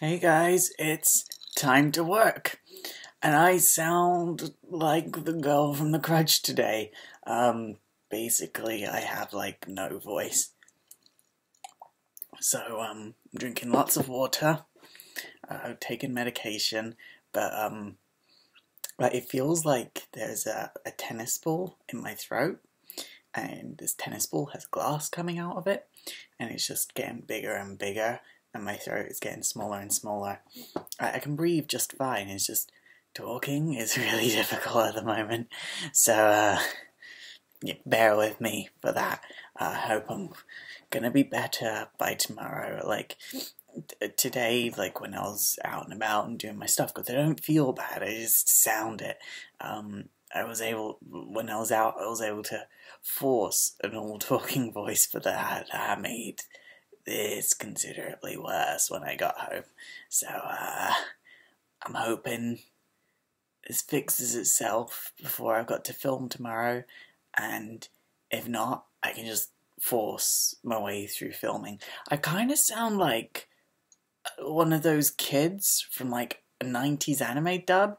Hey guys, it's time to work. And I sound like the girl from the Grudge today. Basically I have like no voice. So I'm drinking lots of water. I've taken medication, but like it feels like there's a tennis ball in my throat, and this tennis ball has glass coming out of it, and it's just getting bigger and bigger, and my throat is getting smaller and smaller. I can breathe just fine, it's just talking is really difficult at the moment, so yeah, bear with me for that. I hope I'm gonna be better by tomorrow. Like, today, like when I was out and about and doing my stuff, because I don't feel bad, I just sound it. When I was out, I was able to force a normal talking voice, but that made this considerably worse when I got home. So, I'm hoping this fixes itself before I've got to film tomorrow, and if not, I can just force my way through filming. I kind of sound like one of those kids from like a 90s anime dub,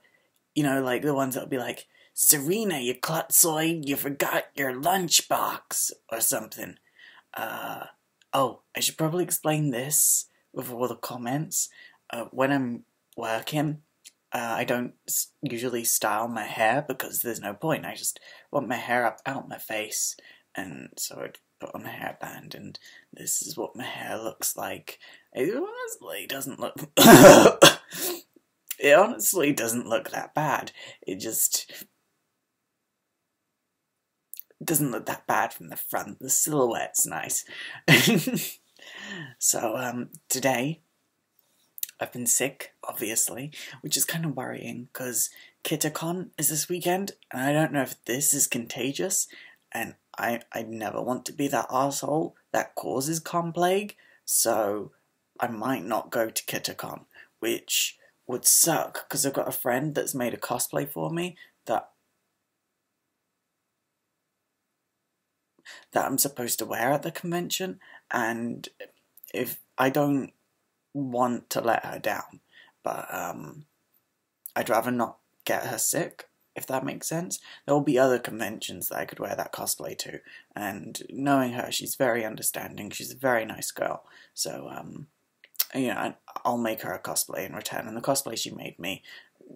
you know, like the ones that would be like, Serena, you klutzoid, you forgot your lunchbox, or something. Oh, I should probably explain this before the comments. When I'm working, I don't usually style my hair because there's no point. I just want my hair up out my face, and so I put on a hairband, and this is what my hair looks like. It honestly doesn't look... It honestly doesn't look that bad. It just doesn't look that bad from the front. The silhouette's nice. So, today, I've been sick, obviously, which is kind of worrying, because KitterCon is this weekend, and I don't know if this is contagious, and I never want to be that arsehole that causes con plague, so I might not go to KitterCon, which would suck, because I've got a friend that's made a cosplay for me that I'm supposed to wear at the convention, and if I don't want to let her down, but I'd rather not get her sick, if that makes sense. There will be other conventions that I could wear that cosplay to, and knowing her, she's very understanding, she's a very nice girl, so you know, I'll make her a cosplay in return. And the cosplay she made me,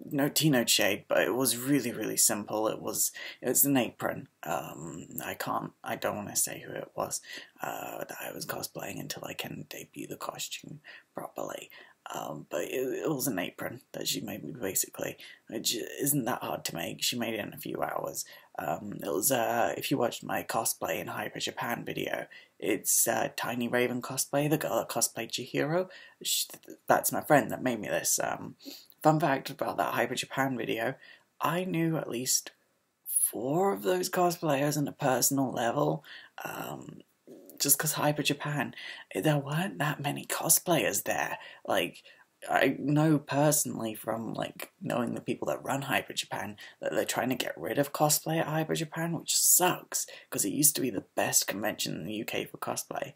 no tea, no shade, but it was really, really simple. It was an apron. I don't want to say who it was that I was cosplaying until I can debut the costume properly. But it was an apron that she made me, basically, which isn't that hard to make. She made it in a few hours. It was, if you watched my cosplay in Hyper Japan video, it's Tiny Raven cosplay, the girl that cosplayed Chihiro. That's my friend that made me this. Fun fact about that Hyper Japan video, I knew at least 4 of those cosplayers on a personal level, just because Hyper Japan, there weren't that many cosplayers there. Like, I know personally from, like, knowing the people that run Hyper Japan that they're trying to get rid of cosplay at Hyper Japan, which sucks, because it used to be the best convention in the UK for cosplay.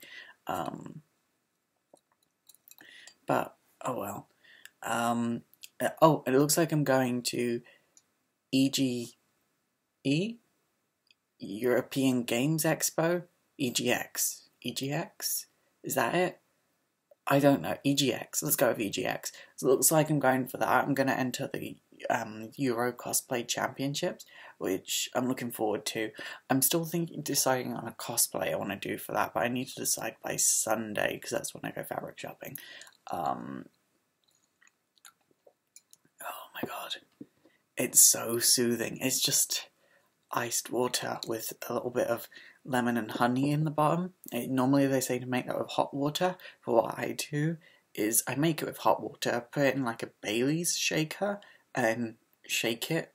But, oh well. Oh, it looks like I'm going to EGE? European Games Expo? EGX? EGX? Is that it? I don't know. EGX. Let's go with EGX. So it looks like I'm going for that. I'm going to enter the Euro Cosplay Championships, which I'm looking forward to. I'm still deciding on a cosplay I want to do for that, but I need to decide by Sunday, because that's when I go fabric shopping. Oh my god. It's so soothing. It's just iced water with a little bit of lemon and honey in the bottom. Normally they say to make that with hot water, but what I do is I make it with hot water, put it in like a Bailey's shaker, and shake it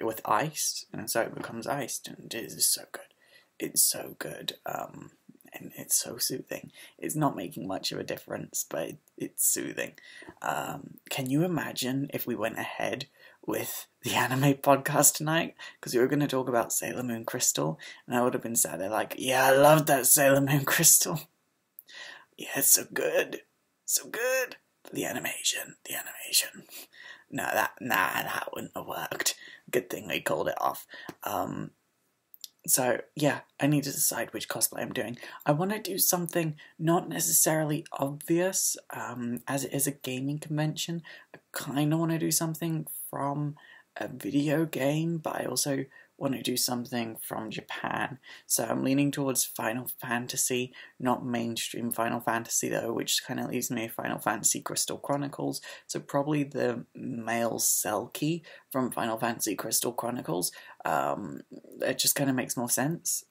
with ice, and so it becomes iced, and it is so good. It's so good, and it's so soothing. It's not making much of a difference, but it's soothing. Can you imagine if we went ahead with the anime podcast tonight? Because we were going to talk about Sailor Moon Crystal, and I would have been sat there like, yeah, I love that Sailor Moon Crystal. Yeah, it's so good. so good. The animation. No, that wouldn't have worked. Good thing we called it off. So, yeah, I need to decide which cosplay I'm doing. I want to do something not necessarily obvious, as it is a gaming convention. I kind of want to do something from a video game, but I also want to do something from Japan. So I'm leaning towards Final Fantasy, not mainstream Final Fantasy though, which kind of leaves me Final Fantasy Crystal Chronicles. So probably the male Selkie from Final Fantasy Crystal Chronicles. It just kind of makes more sense.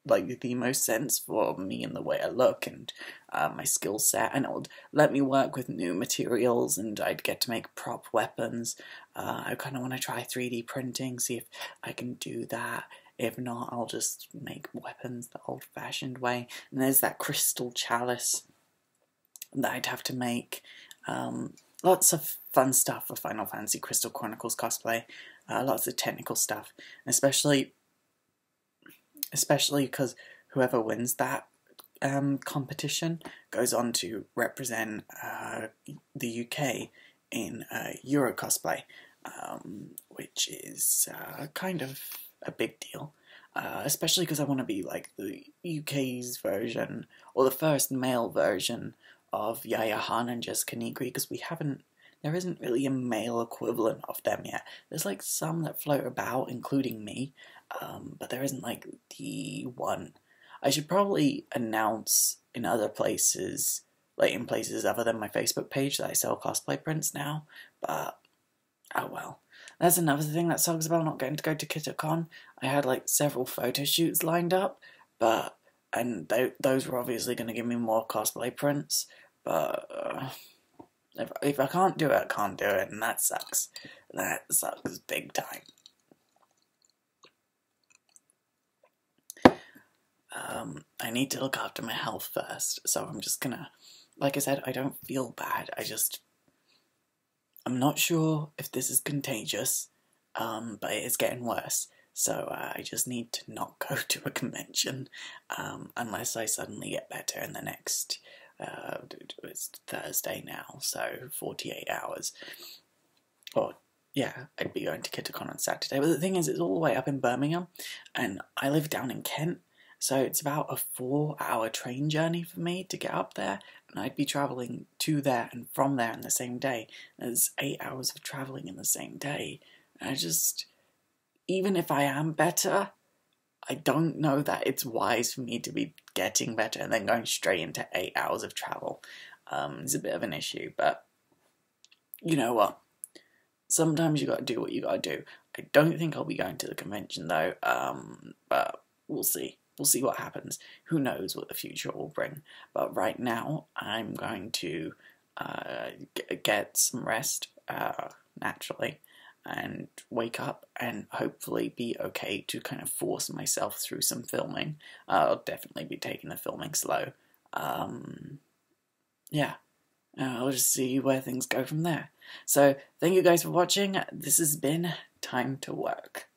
Like the most sense for me and the way I look and my skill set, and it would let me work with new materials, and I'd get to make prop weapons. I kind of want to try 3D printing, see if I can do that. If not, I'll just make weapons the old-fashioned way. And there's that crystal chalice that I'd have to make. Lots of fun stuff for Final Fantasy Crystal Chronicles cosplay. Lots of technical stuff, especially because whoever wins that competition goes on to represent the UK in Euro cosplay, which is kind of a big deal, especially because I want to be like the UK's version, or the first male version of Yaya Han and Jessica Nigri, because there isn't really a male equivalent of them yet. There's like some that float about, including me, but there isn't like the one. I should probably announce in other places, like in places other than my Facebook page, that I sell cosplay prints now, but oh well. That's another thing that sucks about not getting to go to KitterCon. I had like several photo shoots lined up, and those were obviously going to give me more cosplay prints, but if I can't do it, I can't do it, and that sucks. That sucks big time. I need to look after my health first, so I'm just gonna, like I said, I don't feel bad, I'm not sure if this is contagious, but it is getting worse, so I just need to not go to a convention, unless I suddenly get better in the next, it's Thursday now, so 48 hours, or yeah, I'd be going to KitterCon on Saturday, but the thing is, it's all the way up in Birmingham, and I live down in Kent, so it's about a 4-hour train journey for me to get up there, and I'd be travelling to there and from there in the same day. There's 8 hours of travelling in the same day. And even if I am better, I don't know that it's wise for me to be getting better and then going straight into 8 hours of travel. It's a bit of an issue, but you know what? Sometimes you gotta do what you gotta do. I don't think I'll be going to the convention though, but we'll see. We'll see what happens. Who knows what the future will bring. But right now, I'm going to get some rest, naturally, and wake up and hopefully be okay to kind of force myself through some filming. I'll definitely be taking the filming slow. Yeah. I'll just see where things go from there. So, thank you guys for watching. This has been Time to Work.